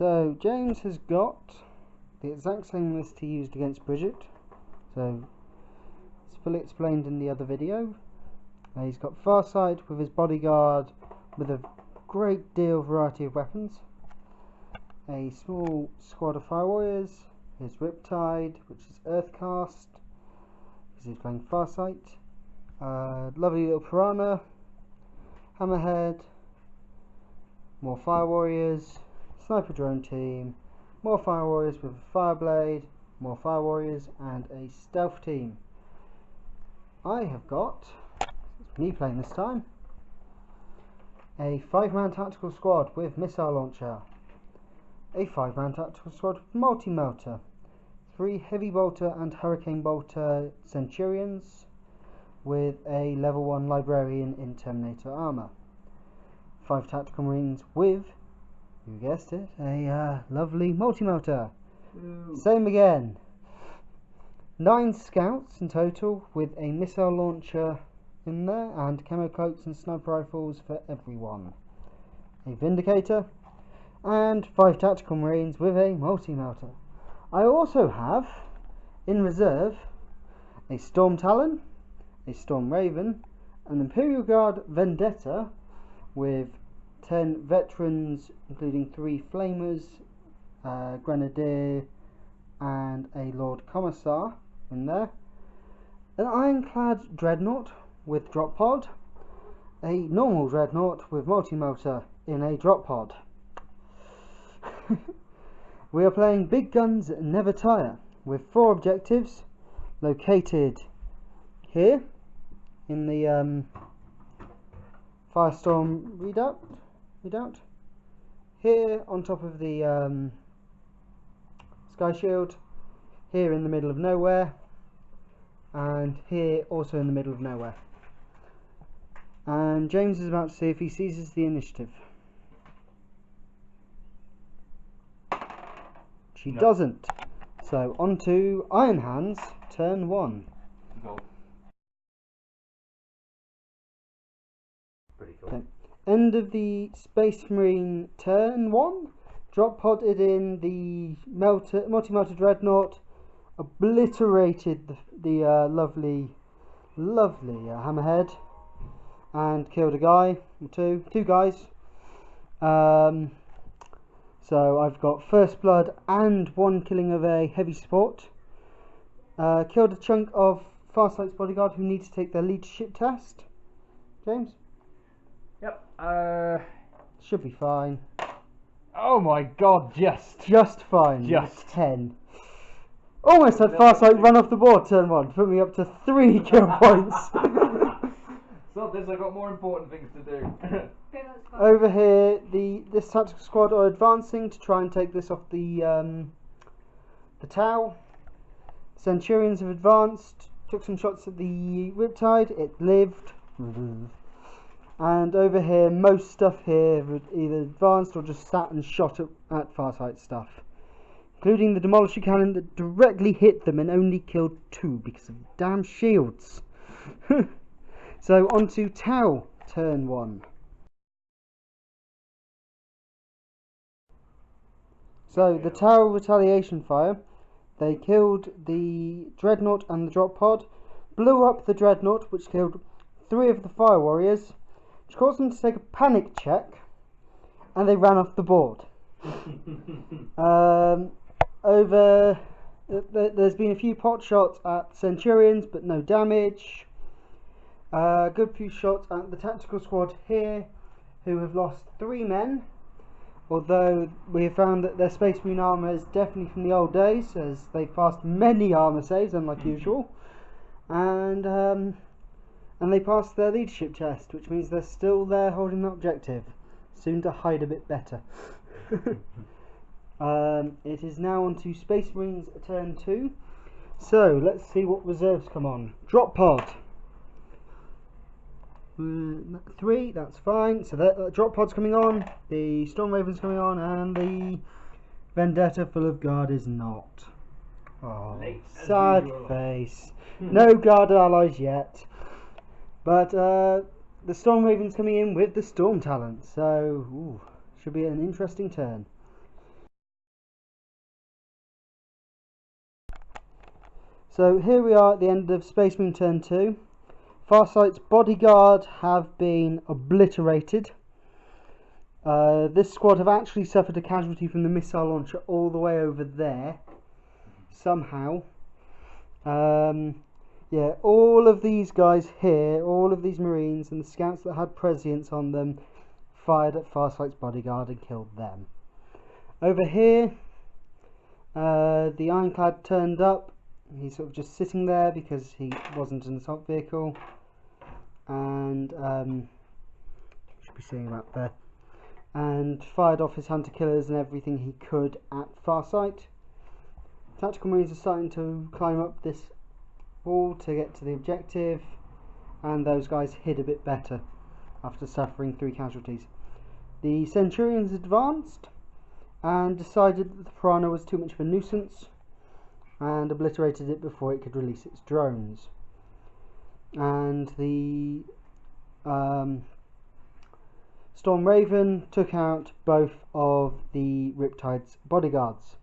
So James has got the exact same list he used against Bridget, so it's fully explained in the other video. He's got Farsight with his bodyguard with a great deal of variety of weapons, a small squad of fire warriors, his Riptide, which is Earthcast because he's playing Farsight, lovely little Piranha, Hammerhead, more fire warriors, sniper drone team, more fire warriors with a Fireblade, more fire warriors, and a stealth team. I have got, it's me playing this time, a 5-man tactical squad with missile launcher, a 5-man tactical squad with multi-melter, 3 heavy bolter and hurricane bolter centurions with a level 1 librarian in Terminator armor, 5 tactical marines with, you guessed it, a lovely multi-melter. Same again. 9 scouts in total with a missile launcher in there and camo cloaks and sniper rifles for everyone. A Vindicator and 5 tactical marines with a multi-melter. I also have in reserve a Storm Talon, a Storm Raven, an Imperial Guard Vendetta with 10 veterans including 3 flamers, Grenadier and a Lord Commissar in there, an Ironclad Dreadnought with drop pod, a normal Dreadnought with multi-melter in a drop pod. We are playing Big Guns Never Tire with 4 objectives located here in the Firestorm redoubt, here on top of the Sky Shield, here in the middle of nowhere, and here also in the middle of nowhere. And James is about to see if he seizes the initiative. She doesn't. So on to Iron Hands, turn 1. Go. Pretty cool. Okay. End of the Space Marine turn 1. Drop podded in the multi-melter Dreadnought, obliterated the lovely Hammerhead, and killed a guy or two guys. So I've got first blood and 1 killing of a heavy support. Killed a chunk of Farsight's bodyguard who need to take their leadership test. James? Yep. Should be fine. Oh my god, Just fine. Just. 10. Almost had Farsight run off the board turn 1, put me up to 3 kill points. So this, I've got more important things to do. Over here, this tactical squad are advancing to try and take this off the Tau. Centurions have advanced, took some shots at the Riptide, it lived. And over here, most stuff here had either advanced or just sat and shot at Farsight stuff, including the Demolisher Cannon that directly hit them and only killed 2 because of damn shields. So on to Tau, turn 1. So the Tau retaliation fire, they killed the Dreadnought and the drop pod, blew up the Dreadnought which killed 3 of the fire warriors, which caused them to take a panic check, and they ran off the board. There's been a few pot shots at Centurions but no damage. Good few shots at the tactical squad here, who have lost 3 men, although we have found that their Space Marine armour is definitely from the old days, as they passed many armour saves unlike usual, and they passed their leadership test, which means they're still there holding the objective, soon to hide a bit better. It is now on to Space Marines turn 2, so let's see what reserves come on. Drop pod. 3, that's fine. So that drop pod's coming on, the Storm Raven's coming on, and the Vendetta full of guard is not. Oh, sad face. No guard allies yet. But the Storm Raven's coming in with the Storm Talent, so should be an interesting turn. So here we are at the end of Space Marine Turn 2. Farsight's bodyguard have been obliterated. This squad have actually suffered a casualty from the missile launcher all the way over there. Somehow. Yeah, all of these guys here, all of these Marines and the scouts that had prescience on them fired at Farsight's bodyguard and killed them. Over here, the Ironclad turned up. He's sort of just sitting there because he wasn't an assault vehicle. And, should be seeing about there. And fired off his hunter killers and everything he could at Farsight. Tactical Marines are starting to climb up this wall to get to the objective, and those guys hid a bit better after suffering 3 casualties. The Centurions advanced and decided that the Piranha was too much of a nuisance and obliterated it before it could release its drones. And the Storm Raven took out both of the Riptide's bodyguards.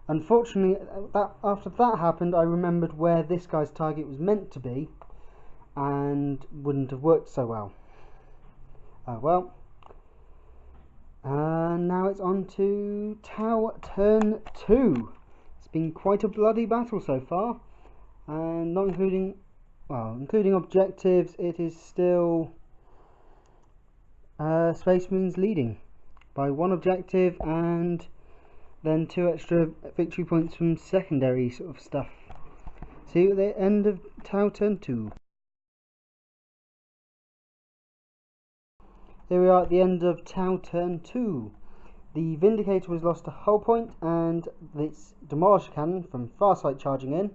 Unfortunately, after that happened, I remembered where this guy's target was meant to be and wouldn't have worked so well. Well. And now it's on to Tau Turn 2. It's been quite a bloody battle so far, and not including, well, including objectives, it is still Space Marines leading by 1 objective and then 2 extra victory points from secondary sort of stuff. See you at the end of Tau Turn 2. Here we are at the end of Tau Turn 2. The Vindicator was lost to hull point and this Demolisher Cannon from Farsight charging in.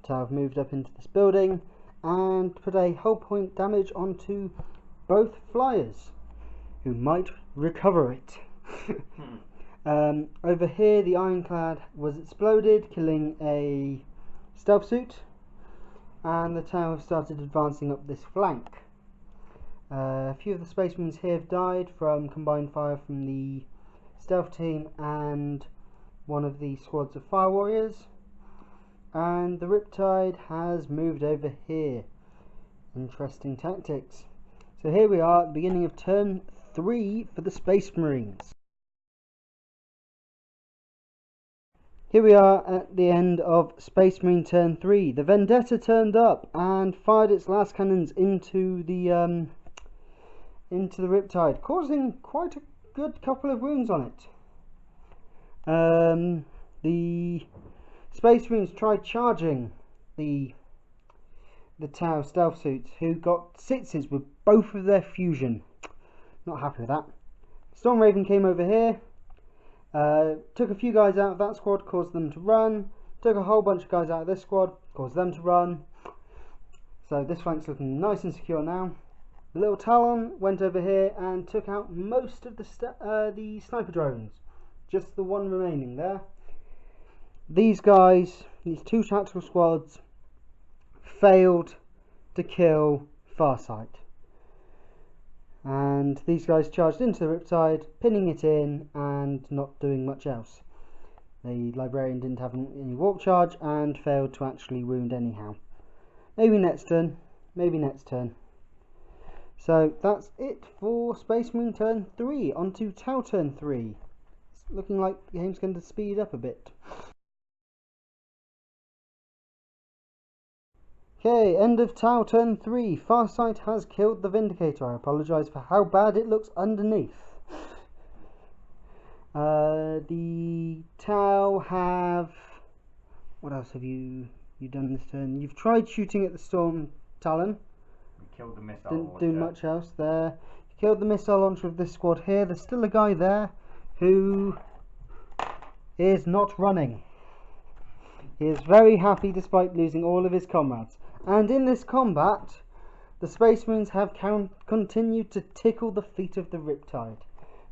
Tau have moved up into this building and put a hull point damage onto both flyers, who might recover it. Over here the Ironclad was exploded, killing a stealth suit, and the Tau have started advancing up this flank. A few of the Space Marines here have died from combined fire from the stealth team and one of the squads of fire warriors, and the Riptide has moved over here. Interesting tactics. So here we are at the beginning of Turn 3 for the Space Marines. Here we are at the end of Space Marine Turn 3. The Vendetta turned up and fired its last cannons into the Riptide, causing quite a good couple of wounds on it. The Space Marines tried charging the Tau stealth suits, who got sixes with both of their fusion. Not happy with that. Storm Raven came over here, took a few guys out of that squad, caused them to run, took a whole bunch of guys out of this squad, caused them to run. So this flank's looking nice and secure now. The little Talon went over here and took out most of the sniper drones, just the one remaining there. These guys, these 2 tactical squads, failed to kill Farsight, and these guys charged into the Riptide, pinning it in and not doing much else. The Librarian didn't have any warp charge and failed to actually wound anyhow. Maybe next turn, maybe next turn. So that's it for Space Marine Turn 3. On to Tau Turn 3. It's looking like the game's going to speed up a bit. Okay, end of Tau Turn 3. Farsight has killed the Vindicator. I apologise for how bad it looks underneath. The Tau have... What else have you done this turn? You've tried shooting at the Storm Talon. Killed the missile Didn't launcher. do much else there. You killed the missile launcher of this squad here. There's still a guy there who is not running. He is very happy despite losing all of his comrades. And in this combat, the Space Marines have continued to tickle the feet of the Riptide.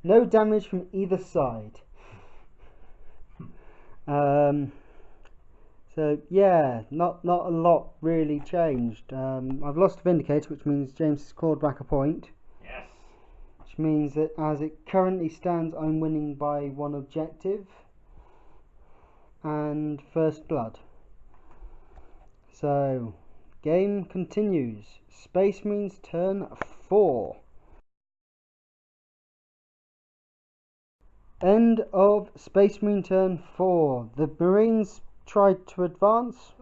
No damage from either side. So yeah, not a lot really changed. I've lost a Vindicator, which means James has clawed back a point. Yes. Which means that as it currently stands, I'm winning by 1 objective and first blood. So, game continues. Space Marines turn 4. End of Space Marine turn 4. The Marines tried to advance,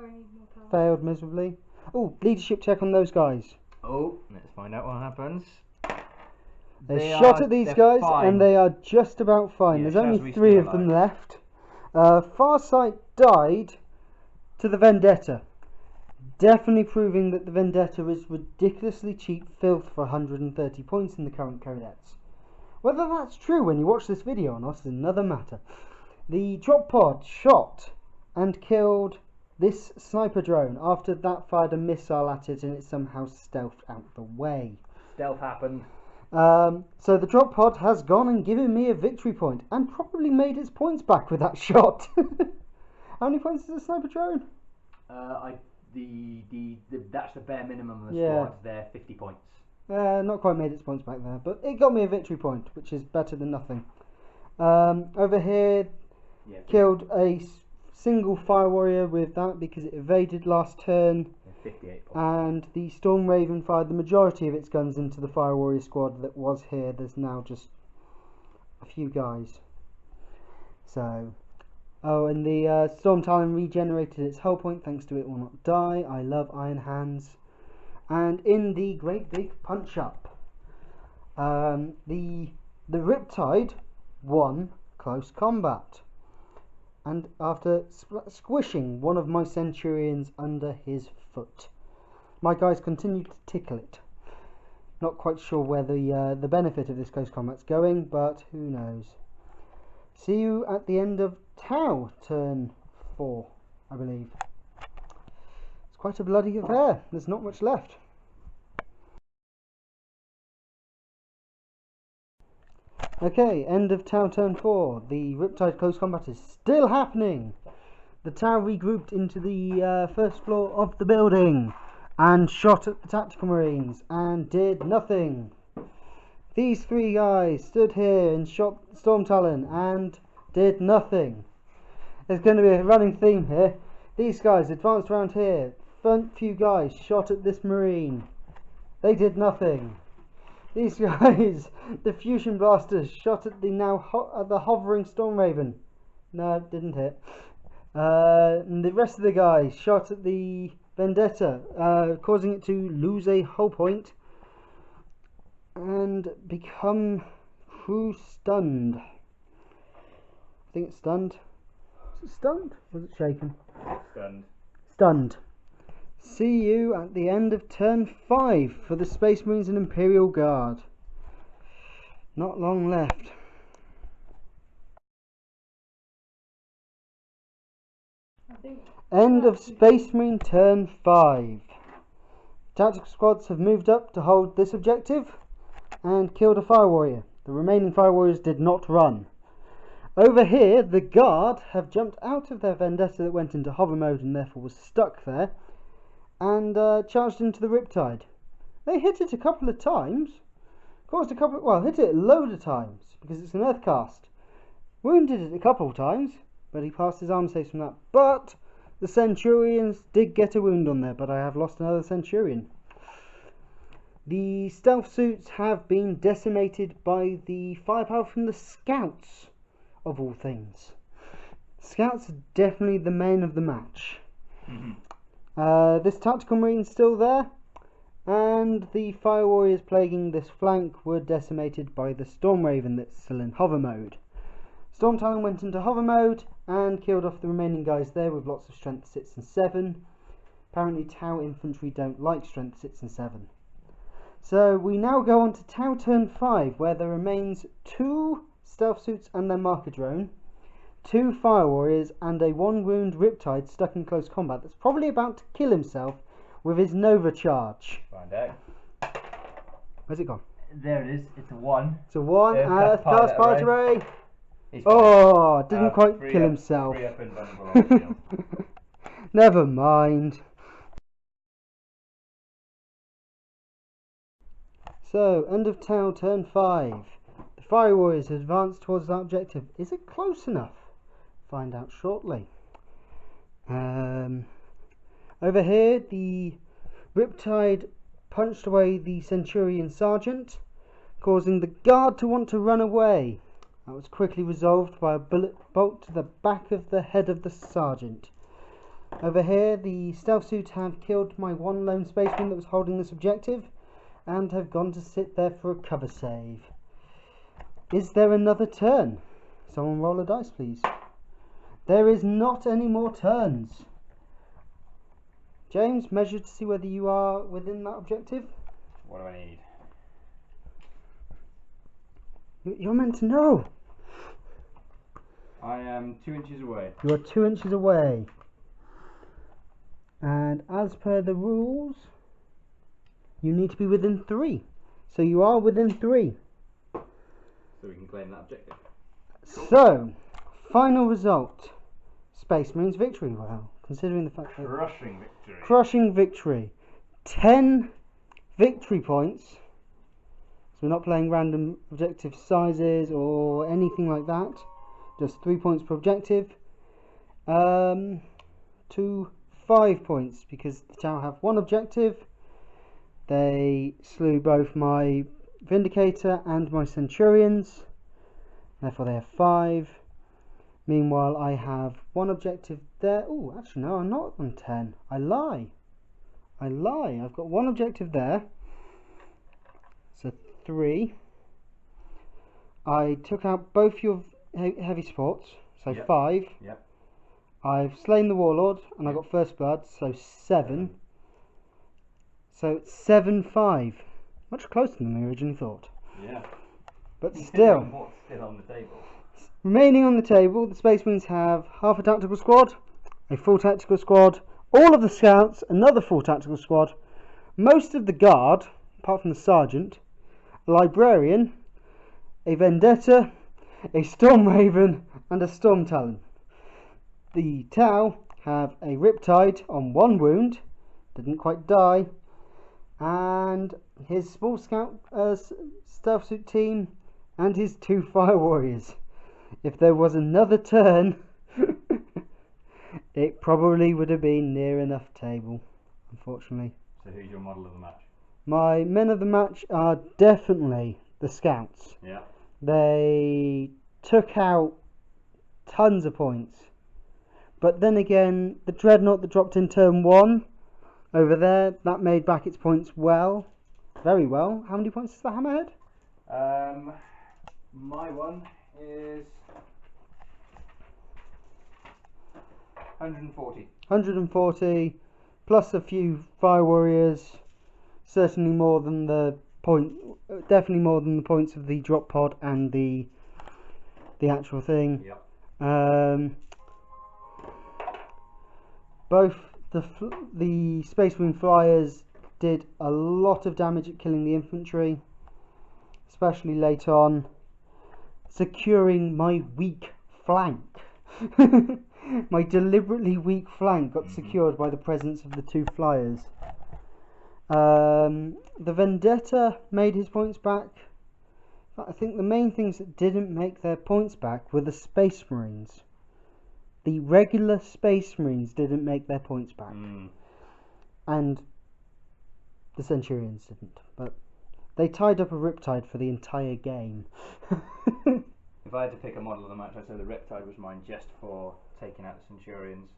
failed miserably. Oh, leadership check on those guys. Oh, let's find out what happens. They shot at these guys fine. and they are just about fine. Yeah, There's only Shazwi's 3 still of them alive. left. Farsight died to the Vendetta. Definitely proving that the Vendetta is ridiculously cheap filth for 130 points in the current codex. Whether that's true when you watch this video or not is another matter. The drop pod shot and killed this sniper drone after that fired a missile at it and it somehow stealthed out the way. Stealth happened. So the drop pod has gone and given me a victory point and probably made its points back with that shot. How many points is a sniper drone? That's the bare minimum of the Yeah. squad. They're 50 points. Not quite made its points back there, but it got me a victory point, which is better than nothing. Over here, Yeah. killed a single fire warrior with that because it evaded last turn, 58 points. and the Storm Raven fired the majority of its guns into the fire warrior squad that was here. There's now just a few guys. So, oh, and the Storm Talon regenerated its hull point thanks to it will not die. I love Iron Hands. And in the great big punch up, the Riptide won close combat, and after squishing one of my Centurions under his foot, my guys continued to tickle it. Not quite sure where the benefit of this close combat's going, but who knows. See you at the end of Tau turn 4, I believe. It's quite a bloody affair. There's not much left. Okay, end of Tau turn 4. The Riptide close combat is still happening. The Tau regrouped into the first floor of the building and shot at the Tactical Marines and did nothing. These 3 guys stood here and shot Storm Talon and did nothing. There's going to be a running theme here. These guys advanced around here. Front few guys shot at this Marine. They did nothing. These guys, the Fusion Blasters, shot at the the hovering Storm Raven. No, didn't hit. And the rest of the guys shot at the Vendetta, causing it to lose a hull point and become crew stunned. I think it's stunned. Was it stunned? Was it shaken? Stunned. Stunned. See you at the end of turn 5 for the Space Marines and Imperial Guard. Not long left. End of Space Marine turn 5. Tactical squads have moved up to hold this objective and killed a fire warrior. The remaining fire warriors did not run. Over here, the guard have jumped out of their Vendetta that went into hover mode and therefore was stuck there, and charged into the Riptide. They hit it a couple of times, hit it a load of times because it's an earth cast. Wounded it a couple of times, but he passed his arm saves from that. But the Centurions did get a wound on there, but I have lost another Centurion. The stealth suits have been decimated by the firepower from the Scouts, of all things. Scouts are definitely the men of the match. This Tactical Marine's still there, and the Fire Warriors plaguing this flank were decimated by the Storm Raven that's still in hover mode. Storm Talon went into hover mode and killed off the remaining guys there with lots of strength 6 and 7. Apparently Tau infantry don't like strength 6 and 7. So we now go on to Tau turn 5, where there remains 2 stealth suits and their marker drone, 2 fire warriors, and a 1 wound Riptide stuck in close combat that's probably about to kill himself with his Nova charge. Find out. Where's it gone? There it is. It's a 1. It's a 1. Earth Cast pilot pilot array. array. He's Oh, didn't fine. quite Free kill up- himself. free up invulnerable on shield. Never mind. So, end of Tau turn 5. The Fire Warriors advance towards that objective. Is it close enough? Find out shortly. Over here, the Riptide punched away the Centurion Sergeant, causing the guard to want to run away. That was quickly resolved by a bullet bolt to the back of the head of the Sergeant. Over here, the stealth suit have killed my one lone spaceman that was holding this objective, and have gone to sit there for a cover save. Is there another turn? Someone roll a dice, please. There is not any more turns. James, measure to see whether you are within that objective. What do I need? You're meant to know. I am 2 inches away. You are 2 inches away. And as per the rules, you need to be within 3. So you are within 3. So we can claim that objective. So, final result. Space Marines victory. Well, considering the fact that... Crushing victory. Crushing victory. 10 victory points. So we're not playing random objective sizes or anything like that. Just 3 points per objective. To 5 points because the Tau have one objective. They slew both my Vindicator and my Centurions. Therefore they have 5. Meanwhile I have one objective there. Oh, actually no, I'm not on 10. I lie. I've got one objective there. So 3. I took out both your heavy supports. So Yep. 5. Yep. I've slain the Warlord and I got first blood. So 7. So it's 7-5. Much closer than we originally thought. Yeah. But still. What's still on the table? Remaining on the table, the Space Marines have half a tactical squad, a full tactical squad, all of the scouts, another full tactical squad, most of the guard, apart from the sergeant, a librarian, a vendetta, a storm raven, and a storm talon. The Tau have a Riptide on 1 wound, didn't quite die, and his small scout stealth suit team, and his 2 fire warriors. If there was another turn, it probably would have been near enough table, unfortunately. So who's your model of the match? My men of the match are definitely the scouts. Yeah. They took out tons of points. But then again, the Dreadnought that dropped in turn 1 over there, that made back its points well. Very well. How many points is the Hammerhead? My one is 140. 140 plus a few fire warriors, certainly more than the definitely more than the points of the drop pod and the actual thing. Yep. Both the Space Marine flyers did a lot of damage at killing the infantry, especially late on, securing my weak flank. My deliberately weak flank got secured by the presence of the 2 flyers. The Vendetta made his points back. I think the main things that didn't make their points back were the Space Marines. The regular Space Marines didn't make their points back. And the Centurions didn't. But they tied up a Riptide for the entire game. If I had to pick a model of the match, I'd say the Riptide was mine just for taking out the Centurions.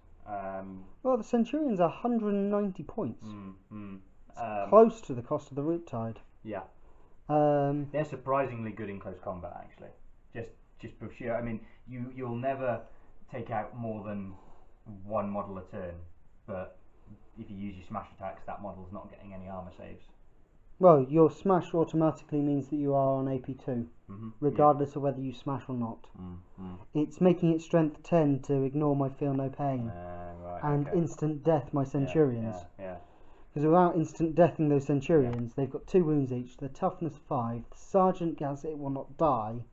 Well, the Centurions are 190 points. Close to the cost of the Riptide. Yeah. They're surprisingly good in close combat, actually. Just for sheer. I mean, you'll never take out more than 1 model a turn, but if you use your smash attacks, that model's not getting any armor saves. Well, your smash automatically means that you are on AP2, regardless of whether you smash or not. It's making it strength 10 to ignore my feel no pain and instant death my Centurions. Because without instant deathing those Centurions, they've got 2 wounds each, their toughness 5, the sergeant gets it will not die.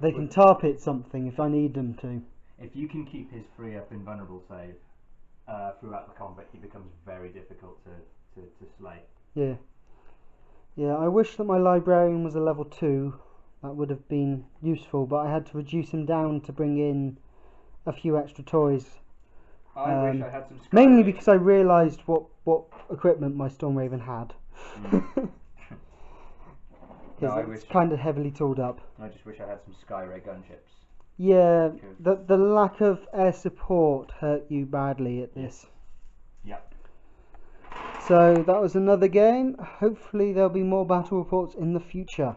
They can tar pit something if I need them to. If you can keep his free up invulnerable save throughout the combat, he becomes very difficult to slay. Yeah, I wish that my librarian was a level 2. That would have been useful, but I had to reduce him down to bring in a few extra toys. I wish I had some Sky mainly Ray. because I realised what equipment my Storm Raven had. No, I It's wish. kind of heavily tooled up. I just wish I had some Sky Ray gunships. Yeah, Because- the lack of air support hurt you badly at this. Yep. So that was another game. Hopefully there'll be more battle reports in the future.